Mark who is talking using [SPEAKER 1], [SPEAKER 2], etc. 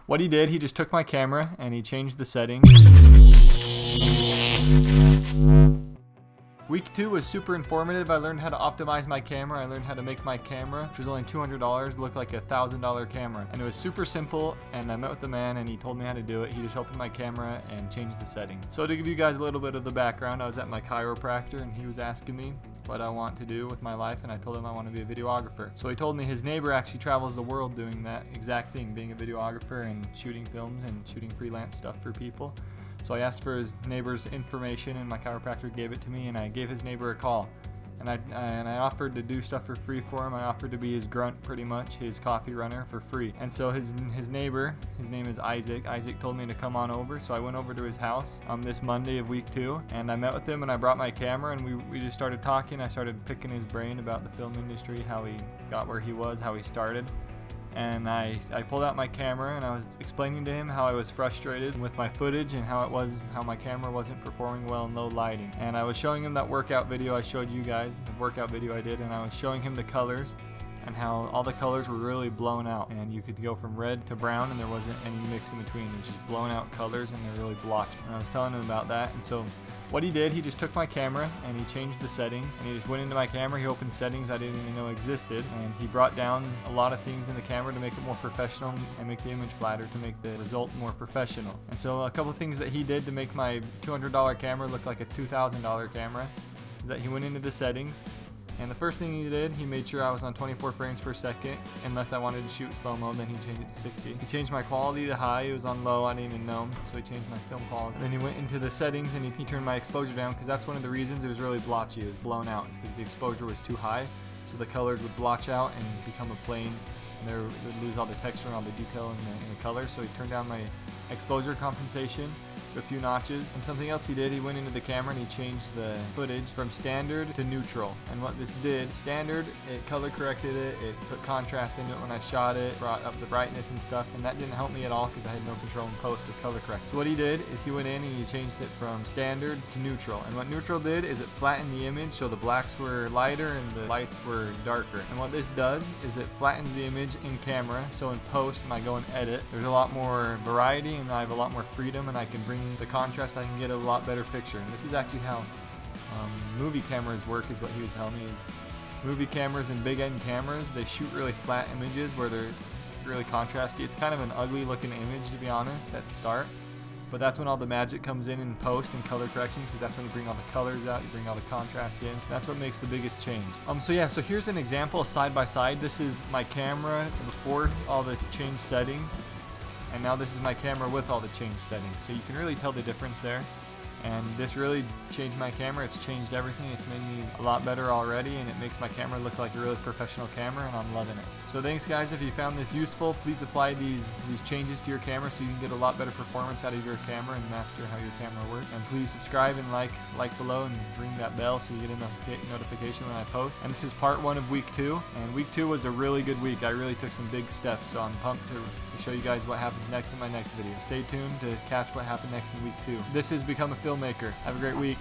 [SPEAKER 1] what he did, he just took my camera and he changed the settings. Week 2 was super informative. I learned how to optimize my camera. I learned how to make my camera, which was only $200, look like a $1,000 camera. And it was super simple, and I met with the man and he told me how to do it. He just opened my camera and changed the settings. So to give you guys a little bit of the background, I was at my chiropractor and he was asking me what I want to do with my life, and I told him I want to be a videographer. So he told me his neighbor actually travels the world doing that exact thing, being a videographer and shooting films and shooting freelance stuff for people. So I asked for his neighbor's information and my chiropractor gave it to me, and I gave his neighbor a call. And I offered to do stuff for free for him. I offered to be his grunt, pretty much, his coffee runner for free. And so his neighbor, his name is Isaac. Isaac told me to come on over, so I went over to his house this Monday of week 2, and I met with him and I brought my camera and we just started talking. I started picking his brain about the film industry, how he got where he was, how he started. And I pulled out my camera and I was explaining to him how I was frustrated with my footage and how my camera wasn't performing well in low lighting. And I was showing him that workout video I showed you guys, the workout video I did, and I was showing him the colors and how all the colors were really blown out. And you could go from red to brown and there wasn't any mix in between. It was just blown out colors and they're really blotchy. And I was telling him about that. And so what he did, he just took my camera and he changed the settings, and he just went into my camera, he opened settings I didn't even know existed, and he brought down a lot of things in the camera to make it more professional and make the image flatter to make the result more professional. And so a couple of things that he did to make my $200 camera look like a $2,000 camera is that he went into the settings, and the first thing he did, he made sure I was on 24 frames per second, unless I wanted to shoot slow-mo, then he changed it to 60. He changed my quality to high, it was on low, I didn't even know, so he changed my film quality. And then he went into the settings and he turned my exposure down, because that's one of the reasons it was really blotchy, it was blown out, because the exposure was too high, so the colors would blotch out and become a plane, and it would lose all the texture and all the detail in the colors, so he turned down my exposure compensation a few notches. And something else he did, he went into the camera and he changed the footage from standard to neutral. And what this did, standard, it color corrected it, it put contrast into it when I shot it, brought up the brightness and stuff, and that didn't help me at all because I had no control in post with color correction. So what he did is he went in and he changed it from standard to neutral. And what neutral did is it flattened the image so the blacks were lighter and the lights were darker. And what this does is it flattens the image in camera, so in post when I go and edit, there's a lot more variety and I have a lot more freedom, and I can bring the contrast, I can get a lot better picture. And this is actually how movie cameras work, is what he was telling me, is movie cameras and big end cameras, they shoot really flat images where it's really contrasty. It's kind of an ugly looking image, to be honest, at the start, but that's when all the magic comes in post and color correction, because that's when you bring all the colors out, you bring all the contrast in. That's what makes the biggest change. So here's an example side by side. This is my camera before all this changed settings, and now this is my camera with all the changed settings. So you can really tell the difference there. And this really changed my camera. It's changed everything. It's made me a lot better already, and it makes my camera look like a really professional camera, and I'm loving it. So thanks guys, if you found this useful, please apply these changes to your camera so you can get a lot better performance out of your camera and master how your camera works. And please subscribe and like below and ring that bell so you get a notification when I post. And this is part 1 of week 2, and week 2 was a really good week. I really took some big steps, so I'm pumped to show you guys what happens next in my next video. Stay tuned to catch what happened next in week 2. This has Become a Filmmaker. Have a great week.